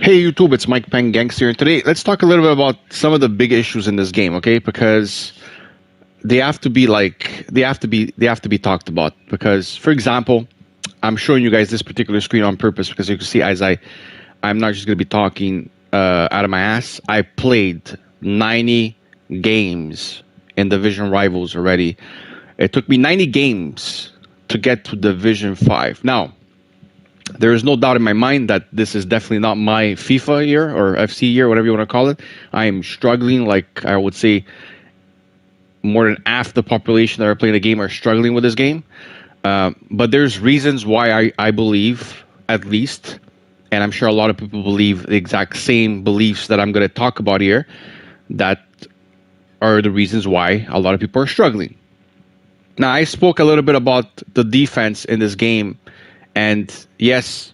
Hey YouTube, it's Mike Peng Gangster, and today let's talk a little bit about some of the big issues in this game, okay? Because they have to be talked about. Because, for example, I'm showing you guys this particular screen on purpose because you can see I'm not just gonna be talking out of my ass. I played 90 games in Division Rivals already. It took me 90 games to get to Division 5. Now, there is no doubt in my mind that this is definitely not my FIFA year or FC year, whatever you want to call it. I am struggling, like I would say more than half the population that are playing the game are struggling with this game. But there's reasons why I believe, at least, and I'm sure a lot of people believe the exact same beliefs that I'm going to talk about here, that are the reasons why a lot of people are struggling. Now, I spoke a little bit about the defense in this game. And yes,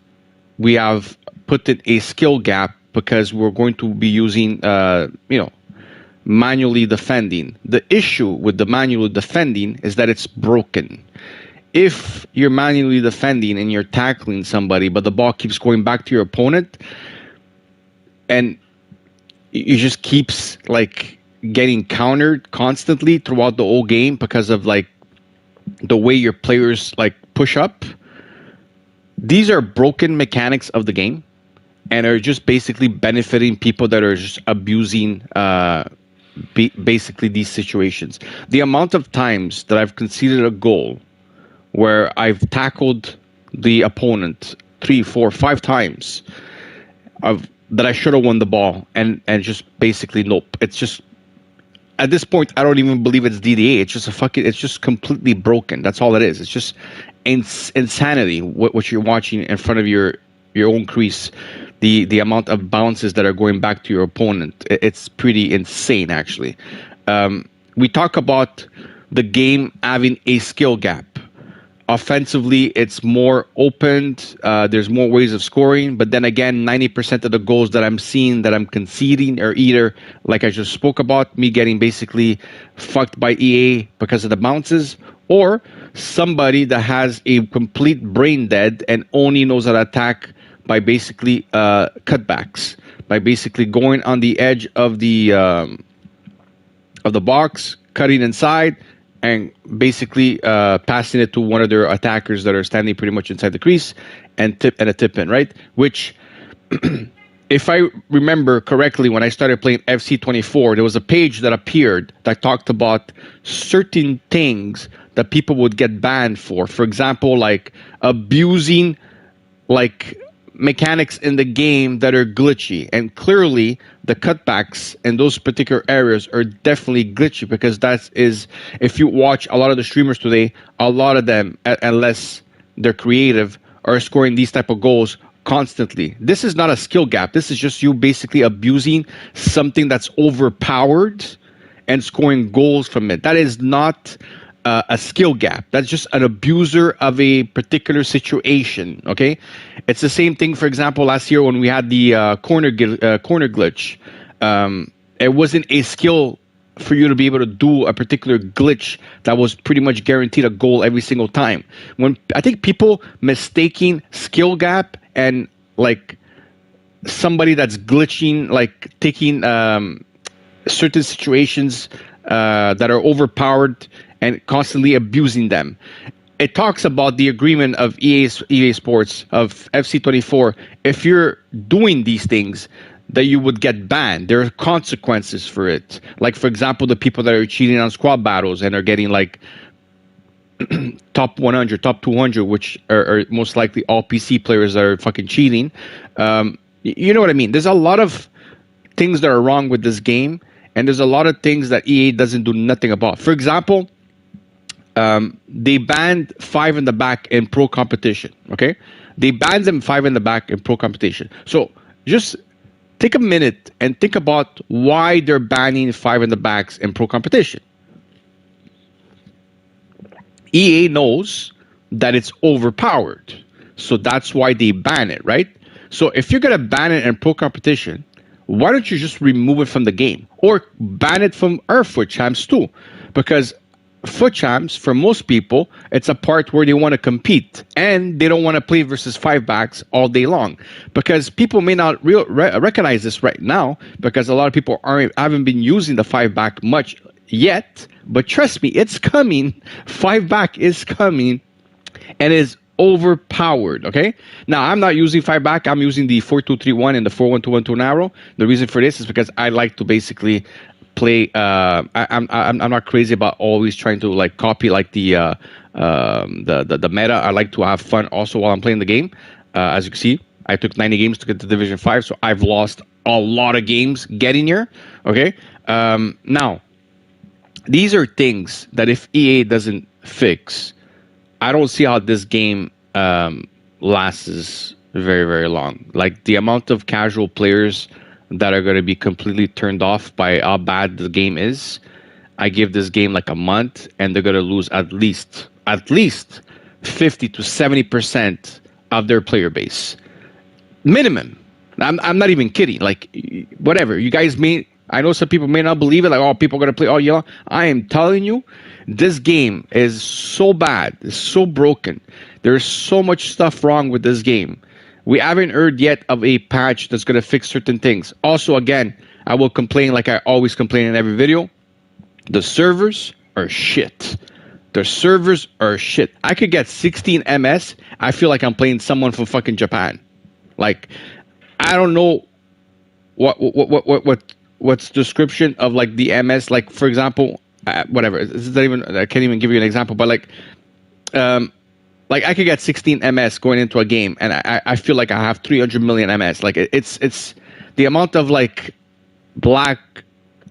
we have put in a skill gap because we're going to be using, manually defending. The issue with the manually defending is that it's broken. If you're manually defending and you're tackling somebody, but the ball keeps going back to your opponent, and it just keeps like getting countered constantly throughout the whole game because of like the way your players like push up. These are broken mechanics of the game and are just basically benefiting people that are just abusing basically these situations. The amount of times that I've conceded a goal where I've tackled the opponent 3, 4, 5 times that I should have won the ball and just basically nope. It's just, at this point, I don't even believe it's DDA. It's just completely broken. That's all it is. It's just insanity what you're watching in front of your own crease. The amount of bounces that are going back to your opponent, it's pretty insane, actually. We talk about the game having a skill gap. Offensively, it's more opened. There's more ways of scoring. But then again, 90% of the goals that I'm seeing that I'm conceding are either, like I just spoke about, me getting basically fucked by EA because of the bounces, or somebody that has a complete brain dead and only knows how to attack by basically cutbacks, by basically going on the edge of the box, cutting inside, and basically passing it to one of their attackers that are standing pretty much inside the crease and a tip in, right? Which, if I remember correctly, when I started playing FC24, there was a page that appeared that talked about certain things that people would get banned for. For example, like abusing like mechanics in the game that are glitchy. And clearly the cutbacks in those particular areas are definitely glitchy, because if you watch a lot of the streamers today, a lot of them, unless they're creative, are scoring these type of goals constantly. This is not a skill gap. This is just you basically abusing something that's overpowered and scoring goals from it. That is not a skill gap. That's just an abuser of a particular situation. Okay, it's the same thing. For example, last year when we had the corner glitch, it wasn't a skill for you to be able to do a particular glitch that was pretty much guaranteed a goal every single time. When I think people mistaking skill gap and like somebody that's glitching, like taking certain situations that are overpowered and constantly abusing them. It talks about the agreement of EA Sports, of FC24. If you're doing these things, that you would get banned. There are consequences for it. Like, for example, the people that are cheating on squad battles and are getting like top 100, top 200, which are most likely all PC players that are fucking cheating. You know what I mean? There's a lot of things that are wrong with this game, and there's a lot of things that EA doesn't do nothing about. For example, they banned 5 in the back in pro competition. Okay, they banned them 5 in the back in pro competition. So just take a minute and think about why they're banning 5 in the backs in pro competition. EA knows that it's overpowered, so that's why they ban it, right? So if you're gonna ban it in pro competition, why don't you just remove it from the game or ban it from Earthwood Champs too? Because foot champs, for most people, it's a part where they want to compete and they don't want to play versus five backs all day long, because people may not recognize this right now, because a lot of people haven't been using the five back much yet. But trust me, it's coming. Five back is coming, and is overpowered. Okay, now I'm not using five back. I'm using the 4-2-3-1 and the 4-1-2-1-2 narrow. The reason for this is because I like to basically play. I'm not crazy about always trying to like copy like the meta. I like to have fun also while I'm playing the game. As you can see, I took 90 games to get to Division 5, so I've lost a lot of games getting here. Okay, now these are things that if EA doesn't fix, I don't see how this game lasts very, very long. Like the amount of casual players that are going to be completely turned off by how bad the game is, I give this game like a month, and they're going to lose at least 50 to 70% of their player base, minimum. I'm not even kidding. Like, whatever you guys may. I know some people may not believe it, like, oh, people are going to play all year long. I am telling you, this game is so bad. It's so broken. There's so much stuff wrong with this game. We haven't heard yet of a patch that's going to fix certain things. Also, again, I will complain like I always complain in every video. The servers are shit. The servers are shit. I could get 16 MS. I feel like I'm playing someone from fucking Japan. Like, I don't know what's the description of like the MS. Like, for example, whatever. It's not even, I can't even give you an example, but like I could get 16 MS going into a game, and I feel like I have 300 million MS. Like, it's the amount of like black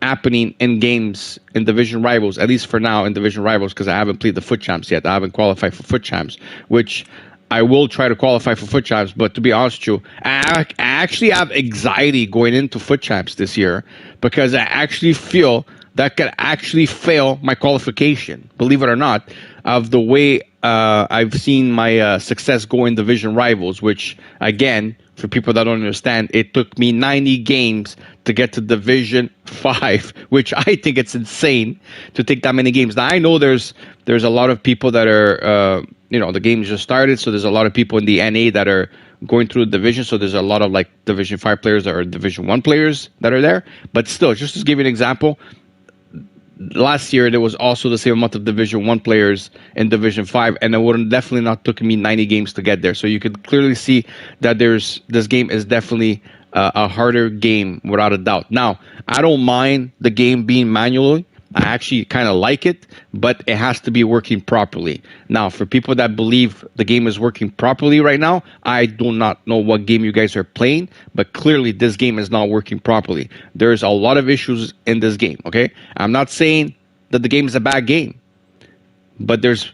happening in games in Division Rivals, at least for now in Division Rivals, because I haven't played the Foot Champs yet. I haven't qualified for Foot Champs, which I will try to qualify for Foot Champs. But to be honest with you, I actually have anxiety going into Foot Champs this year, because I actually feel that could actually fail my qualification, believe it or not, of the way I've seen my success go in Division Rivals, which, again, for people that don't understand, it took me 90 games to get to Division 5, which I think it's insane to take that many games. Now, I know there's a lot of people that are, the game just started, so there's a lot of people in the NA that are going through the division, so there's a lot of like Division 5 players that are Division 1 players that are there. But still, just to give you an example, last year there was also the same amount of Division 1 players in Division 5, and it would definitely not took me 90 games to get there. So you could clearly see that this game is definitely a harder game without a doubt. Now, I don't mind the game being manually. I actually kind of like it, but it has to be working properly. Now, for people that believe the game is working properly right now, I do not know what game you guys are playing, but clearly this game is not working properly. There's a lot of issues in this game, okay? I'm not saying that the game is a bad game, but there's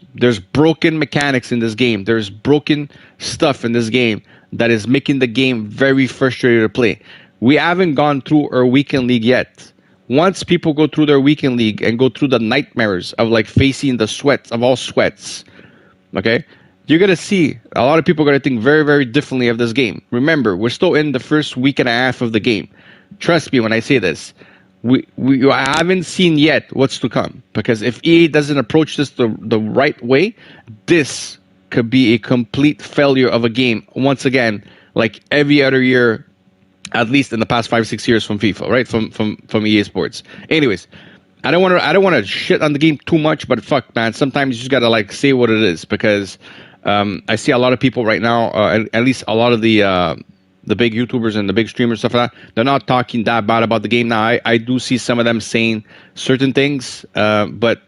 broken mechanics in this game. There's broken stuff in this game that is making the game very frustrating to play. We haven't gone through our weekend league yet. Once people go through their weekend league and go through the nightmares of like facing the sweats of all sweats, okay, you're going to see a lot of people are going to think very, very differently of this game. Remember, we're still in the first week and a half of the game. Trust me when I say this. We haven't seen yet what's to come, because if EA doesn't approach this the right way, this could be a complete failure of a game once again, like every other year, at least in the past 5-6 years from FIFA, right? From EA Sports. Anyways, I don't want to shit on the game too much, but fuck, man, sometimes you just gotta like say what it is, because I see a lot of people right now, at least a lot of the big YouTubers and the big streamers, stuff like that, they're not talking that bad about the game. Now, I do see some of them saying certain things, but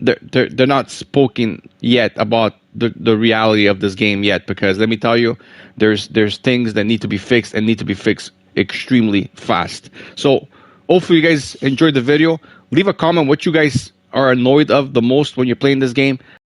they're not spoken yet about the reality of this game yet, because let me tell you, there's things that need to be fixed, and need to be fixed extremely fast. So hopefully you guys enjoyed the video. Leave a comment what you guys are annoyed of the most when you're playing this game.